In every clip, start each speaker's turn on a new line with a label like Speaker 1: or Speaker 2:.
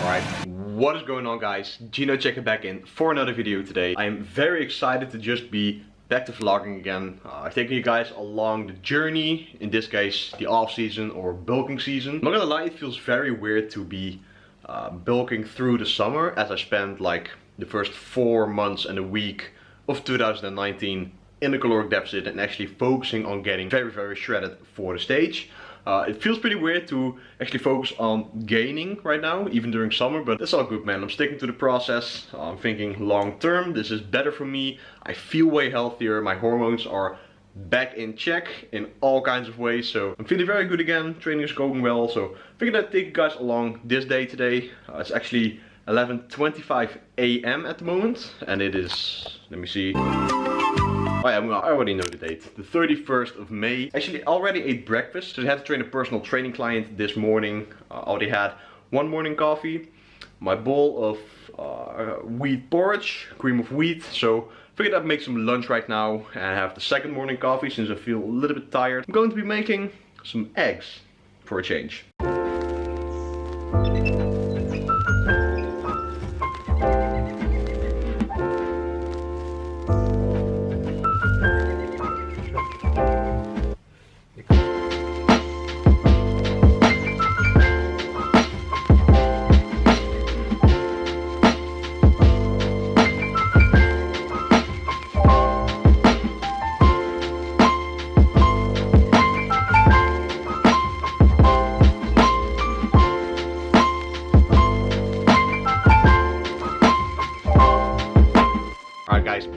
Speaker 1: Alright, what is going on guys? Gino checking back in for another video today. I am very excited to just be back to vlogging again. I've taken you guys along the journey, in this case the off season or bulking season. I'm not gonna lie, it feels very weird to be bulking through the summer, as I spent like the first 4 months and a week of 2019 in a caloric deficit and actually focusing on getting very shredded for the stage. It feels pretty weird to actually focus on gaining right now, even during summer, but that's all good, man. I'm sticking to the process. I'm thinking long term, this is better for me. I feel way healthier. My hormones are back in check in all kinds of ways, so I'm feeling very good again. Training is going well, so I figured I'd take you guys along this day today. It's actually 11:25 a.m. at the moment, and it is, let me see. Oh yeah, I already know the date. The 31st of May. Actually, I already ate breakfast. So I had to train a personal training client this morning. I already had one morning coffee. My bowl of wheat porridge, cream of wheat. So I figured I'd make some lunch right now and have the second morning coffee since I feel a little bit tired. I'm going to be making some eggs for a change.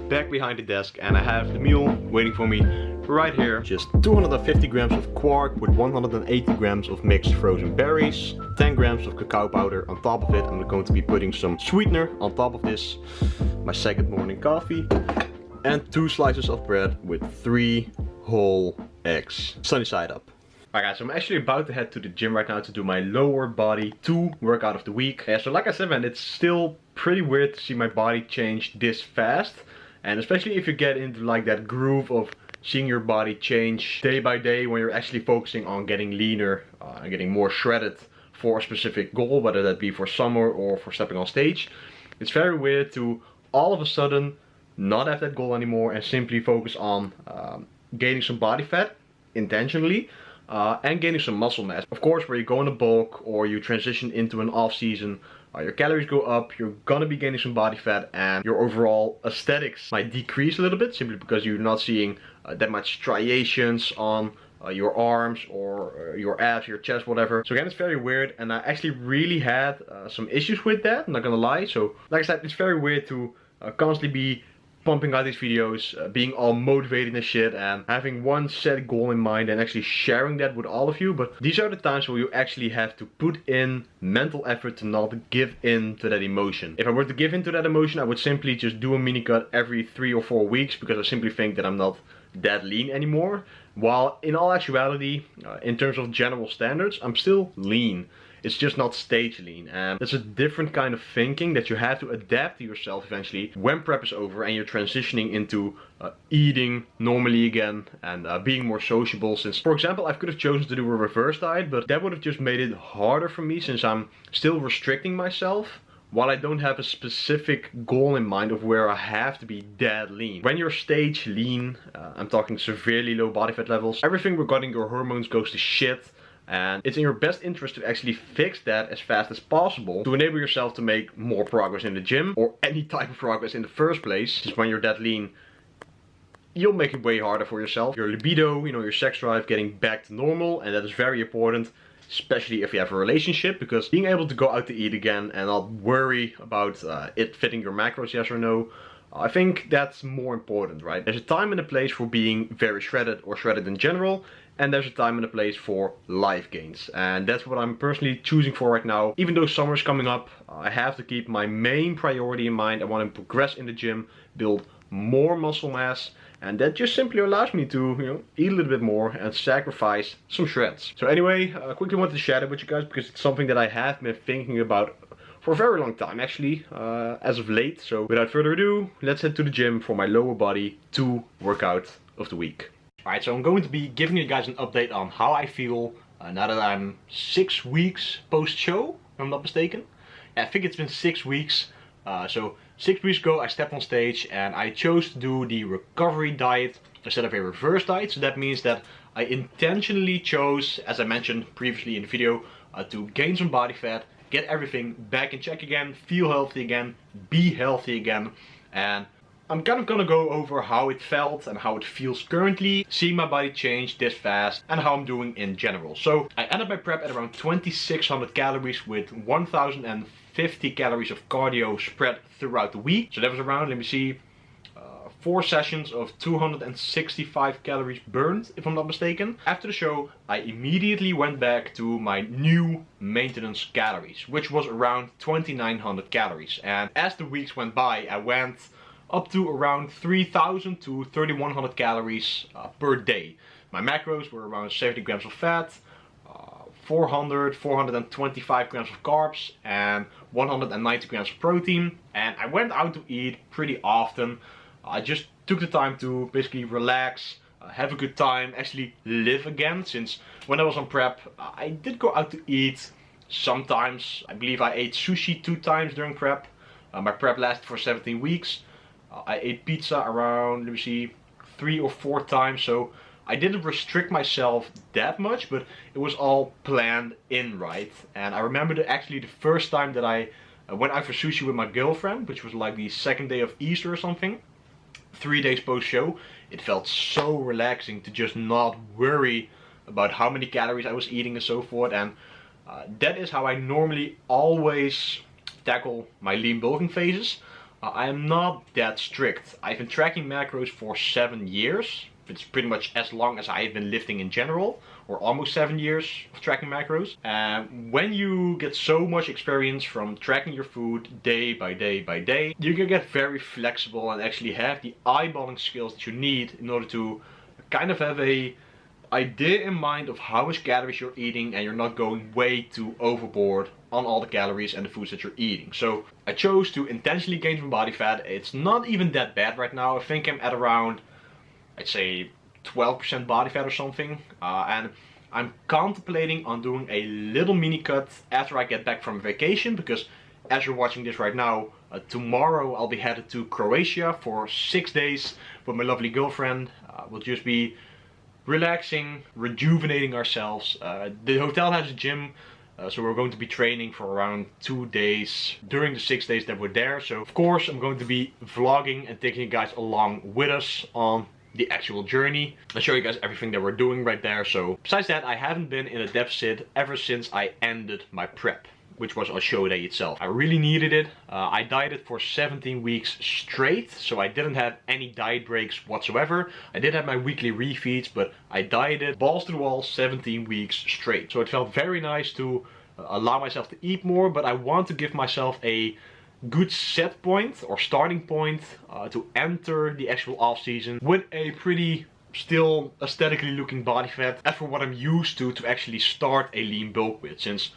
Speaker 1: Back behind the desk, and I have the meal waiting for me right here. Just 250 grams of quark with 180 grams of mixed frozen berries, 10 grams of cacao powder on top of it. I'm going to be putting some sweetener on top of this, my second morning coffee, and 2 slices of bread with 3 whole eggs, sunny side up. Alright guys, so I'm actually about to head to the gym right now to do my lower body 2 workout of the week. So like I said, man, it's still pretty weird to see my body change this fast. And especially if you get into like that groove of seeing your body change day by day when you're actually focusing on getting leaner and getting more shredded for a specific goal, whether that be for summer or for stepping on stage. It's very weird to all of a sudden not have that goal anymore and simply focus on gaining some body fat intentionally and gaining some muscle mass. Of course, where you go in a bulk or you transition into an off season, your calories go up, you're gonna be gaining some body fat, and your overall aesthetics might decrease a little bit simply because you're not seeing that much striations on your arms or your abs, your chest, whatever. So again, it's very weird, and I actually really had some issues with that, I'm not gonna lie. So like I said, it's very weird to constantly be pumping out these videos, being all motivated and shit, and having one set goal in mind and actually sharing that with all of you. But these are the times where you actually have to put in mental effort to not give in to that emotion. If I were to give in to that emotion, I would simply just do a mini cut every 3 or 4 weeks because I simply think that I'm not that lean anymore. While in all actuality, in terms of general standards, I'm still lean. It's just not stage lean, and that's a different kind of thinking that you have to adapt to yourself eventually when prep is over and you're transitioning into eating normally again and being more sociable. Since, for example, I could have chosen to do a reverse diet, but that would have just made it harder for me since I'm still restricting myself while I don't have a specific goal in mind of where I have to be dead lean. When you're stage lean, I'm talking severely low body fat levels, everything regarding your hormones goes to shit. And it's in your best interest to actually fix that as fast as possible to enable yourself to make more progress in the gym or any type of progress in the first place. Just when you're that lean, you'll make it way harder for yourself. Your libido, you know, your sex drive getting back to normal, and that is very important, especially if you have a relationship, because being able to go out to eat again and not worry about it fitting your macros, yes or no, I think that's more important, right? There's a time and a place for being very shredded or shredded in general, and there's a time and a place for life gains. And that's what I'm personally choosing for right now. Even though summer's coming up, I have to keep my main priority in mind. I want to progress in the gym, build more muscle mass, and that just simply allows me to, you know, eat a little bit more and sacrifice some shreds. So anyway, I quickly wanted to share that with you guys because it's something that I have been thinking about for a very long time actually, as of late. So without further ado, let's head to the gym for my lower body 2 workout of the week. Alright, so I'm going to be giving you guys an update on how I feel now that I'm 6 weeks post-show, if I'm not mistaken. I think it's been 6 weeks. So 6 weeks ago I stepped on stage and I chose to do the recovery diet instead of a reverse diet. So that means that I intentionally chose, as I mentioned previously in the video, to gain some body fat, get everything back in check again, feel healthy again, be healthy again. And I'm kind of gonna go over how it felt and how it feels currently, seeing my body change this fast, and how I'm doing in general. So I ended my prep at around 2600 calories with 1050 calories of cardio spread throughout the week. So that was around, let me see, 4 sessions of 265 calories burned, if I'm not mistaken. After the show, I immediately went back to my new maintenance calories, which was around 2900 calories. And as the weeks went by, I went up to around 3000 to 3100 calories per day. My macros were around 70 grams of fat, 425 grams of carbs, and 190 grams of protein. And I went out to eat pretty often. I just took the time to basically relax, have a good time, actually live again, since when I was on prep, I did go out to eat sometimes. I believe I ate sushi 2 times during prep. My prep lasted for 17 weeks. I ate pizza around, let me see, 3 or 4 times, so I didn't restrict myself that much, but it was all planned in, right? And I remember actually the first time that I went out for sushi with my girlfriend, which was like the 2nd day of Easter or something. 3 days post show, it felt so relaxing to just not worry about how many calories I was eating and so forth. And that is how I normally always tackle my lean bulking phases. I am not that strict. I've been tracking macros for 7 years. It's pretty much as long as I've been lifting in general, or almost 7 years of tracking macros. And when you get so much experience from tracking your food day by day by day, you can get very flexible and actually have the eyeballing skills that you need in order to kind of have a idea in mind of how much calories you're eating, and you're not going way too overboard on all the calories and the foods that you're eating. So I chose to intentionally gain some body fat. It's not even that bad right now. I think I'm at around, I'd say 12% body fat or something, and I'm contemplating on doing a little mini cut after I get back from vacation, because as you're watching this right now, tomorrow I'll be headed to Croatia for 6 days with my lovely girlfriend. We'll just be relaxing, rejuvenating ourselves. The hotel has a gym, so we're going to be training for around 2 days during the 6 days that we're there. So of course I'm going to be vlogging and taking you guys along with us on the actual journey. I'll show you guys everything that we're doing right there. So besides that, I haven't been in a deficit ever since I ended my prep, which was on show day itself. I really needed it. I dieted for 17 weeks straight, so I didn't have any diet breaks whatsoever. I did have my weekly refeeds, but I dieted balls to the wall 17 weeks straight. So it felt very nice to allow myself to eat more, but I want to give myself a good set point or starting point to enter the actual off season with a pretty still aesthetically looking body fat, as for what I'm used to actually start a lean bulk with. Since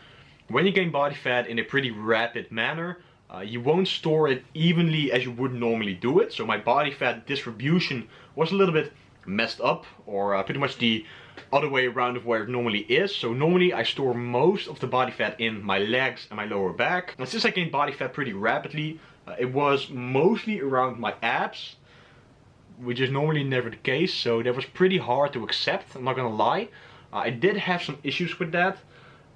Speaker 1: when you gain body fat in a pretty rapid manner, you won't store it evenly as you would normally do it. So my body fat distribution was a little bit messed up, or pretty much the other way around of where it normally is. So normally I store most of the body fat in my legs and my lower back. And since I gained body fat pretty rapidly, it was mostly around my abs, which is normally never the case. So that was pretty hard to accept, I'm not gonna lie. I did have some issues with that.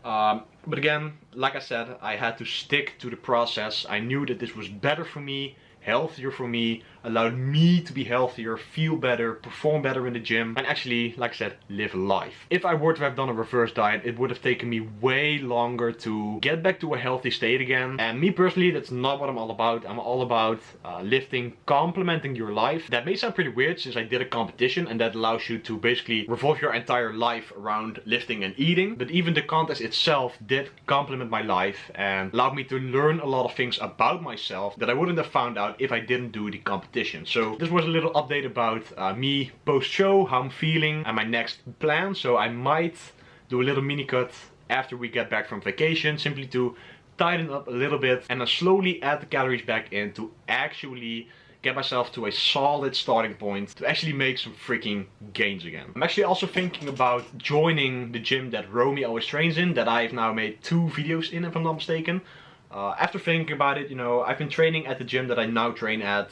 Speaker 1: But again, like I said, I had to stick to the process. I knew that this was better for me, healthier for me, allowed me to be healthier, feel better, perform better in the gym, and actually, like I said, live life. If I were to have done a reverse diet, it would have taken me way longer to get back to a healthy state again. And me personally, that's not what I'm all about. I'm all about lifting, complementing your life. That may sound pretty weird since I did a competition, and that allows you to basically revolve your entire life around lifting and eating. But even the contest itself did complement my life and allowed me to learn a lot of things about myself that I wouldn't have found out if I didn't do the competition. So this was a little update about me post-show, how I'm feeling, and my next plan. So I might do a little mini cut after we get back from vacation, simply to tighten up a little bit and then slowly add the calories back in to actually get myself to a solid starting point to actually make some freaking gains again. I'm actually also thinking about joining the gym that Romy always trains in, that I've now made 2 videos in, if I'm not mistaken. After thinking about it, you know, I've been training at the gym that I now train at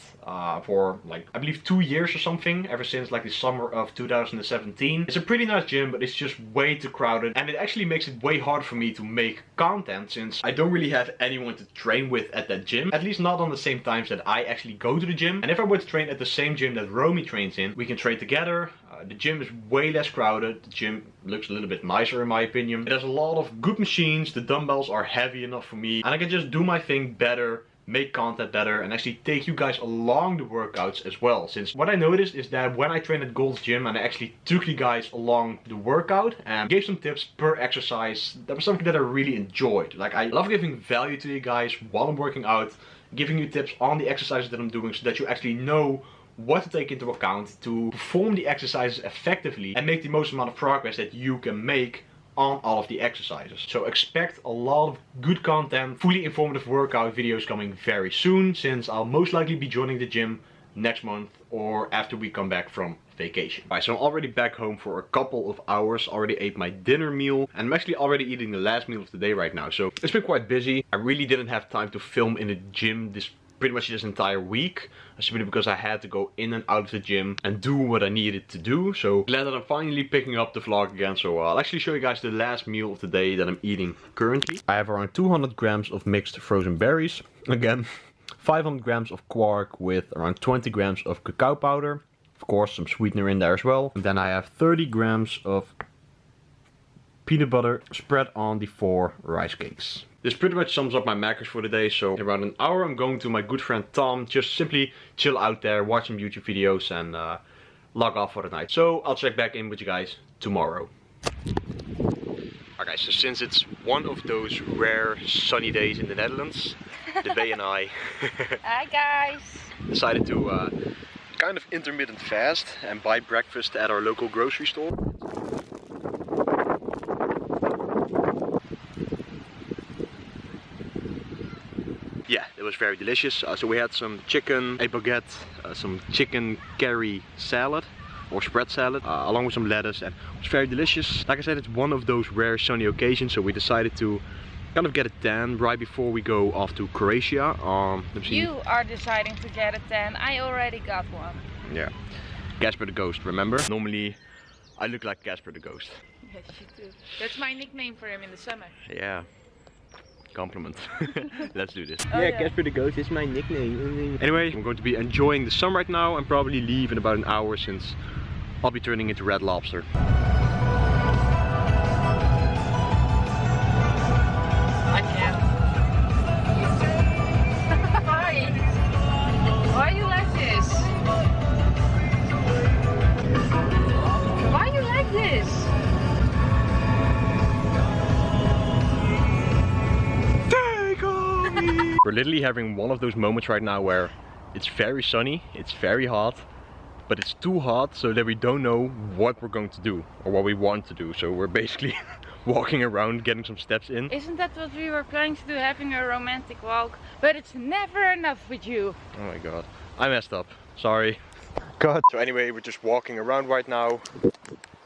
Speaker 1: for like, I believe 2 years or something, ever since like the summer of 2017. It's a pretty nice gym, but it's just way too crowded, and it actually makes it way hard for me to make content since I don't really have anyone to train with at that gym, at least not on the same times that I actually go to the gym. And if I were to train at the same gym that Romy trains in, we can train together. The gym is way less crowded. The gym looks a little bit nicer in my opinion. It has a lot of good machines. The dumbbells are heavy enough for me, and I can just do my thing better, make content better, and actually take you guys along the workouts as well. Since what I noticed is that when I trained at Gold's gym and I actually took you guys along the workout and gave some tips per exercise, that was something that I really enjoyed. Like, I love giving value to you guys while I'm working out, giving you tips on the exercises that I'm doing so that you actually know what to take into account to perform the exercises effectively and make the most amount of progress that you can make on all of the exercises. So expect a lot of good content, fully informative workout videos coming very soon, since I'll most likely be joining the gym next month or after we come back from vacation. Alright, so I'm already back home for a couple of hours, already ate my dinner meal, and I'm actually already eating the last meal of the day right now. So it's been quite busy. I really didn't have time to film in the gym pretty much this entire week, simply because I had to go in and out of the gym and do what I needed to do. So glad that I'm finally picking up the vlog again. So I'll actually show you guys the last meal of the day that I'm eating currently. I have around 200 grams of mixed frozen berries, again 500 grams of quark with around 20 grams of cacao powder, of course some sweetener in there as well, and then I have 30 grams of peanut butter spread on the 4 rice cakes. This pretty much sums up my macros for the day. So in around an hour I'm going to my good friend Tom, just simply chill out there, watch some YouTube videos and log off for the night. So I'll check back in with you guys tomorrow. Okay, so since it's one of those rare sunny days in the Netherlands, the Bay and I
Speaker 2: Hi guys!
Speaker 1: decided to kind of intermittent fast and buy breakfast at our local grocery store. Yeah, it was very delicious. So we had some chicken, a baguette, some chicken curry salad or spread salad, along with some lettuce, and it was very delicious. Like I said, it's one of those rare sunny occasions, so we decided to kind of get a tan right before we go off to Croatia.
Speaker 2: You are deciding to get a tan. I already got one.
Speaker 1: Yeah, Casper the Ghost, remember? Normally I look like Casper the Ghost.
Speaker 2: Yes, you do. That's my nickname for him in the summer.
Speaker 1: Yeah. Compliment. Let's do this.
Speaker 3: Oh, yeah, Casper the Ghost is my nickname.
Speaker 1: Anyway, I'm going to be enjoying the sun right now and probably leave in about an hour since I'll be turning into Red Lobster.
Speaker 2: I can't. Hi! Why are you like this? Why are you like this?
Speaker 1: We're literally having one of those moments right now where it's very sunny, it's very hot, but it's too hot so that we don't know what we're going to do or what we want to do. So we're basically walking around getting some steps in.
Speaker 2: Isn't that what we were planning to do, having a romantic walk? But it's never enough with you.
Speaker 1: Oh my god, I messed up, sorry. God. So anyway, we're just walking around right now,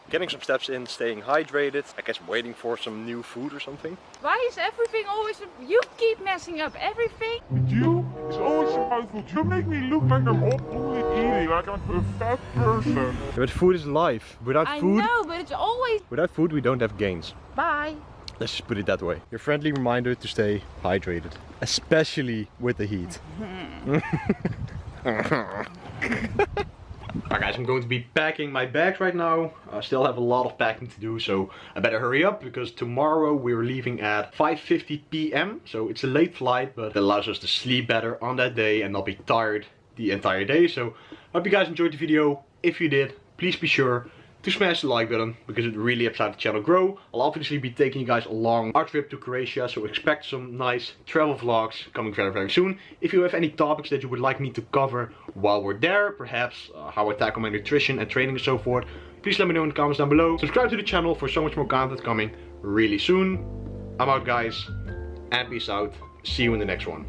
Speaker 1: getting some steps in, staying hydrated, I guess waiting for some new food or something.
Speaker 2: Why is everything always... You keep messing up everything.
Speaker 4: With you, it's always about food. You make me look like I'm only eating, like I'm a fat person.
Speaker 1: Yeah, but food is life. Without food,
Speaker 2: I know, but it's always...
Speaker 1: without food we don't have gains.
Speaker 2: Bye.
Speaker 1: Let's just put it that way. Your friendly reminder to stay hydrated, especially with the heat. Alright guys, I'm going to be packing my bags right now. I still have a lot of packing to do, so I better hurry up because tomorrow we're leaving at 5:50 p.m. So it's a late flight, but it allows us to sleep better on that day and not be tired the entire day. So I hope you guys enjoyed the video. If you did, please be sure to smash the like button because it really helps out the channel grow. I'll obviously be taking you guys along our trip to Croatia, so expect some nice travel vlogs coming very soon. If you have any topics that you would like me to cover while we're there, perhaps how I tackle my nutrition and training and so forth, please let me know in the comments down below. Subscribe to the channel for so much more content coming really soon. I'm out guys, and peace out. See you in the next one.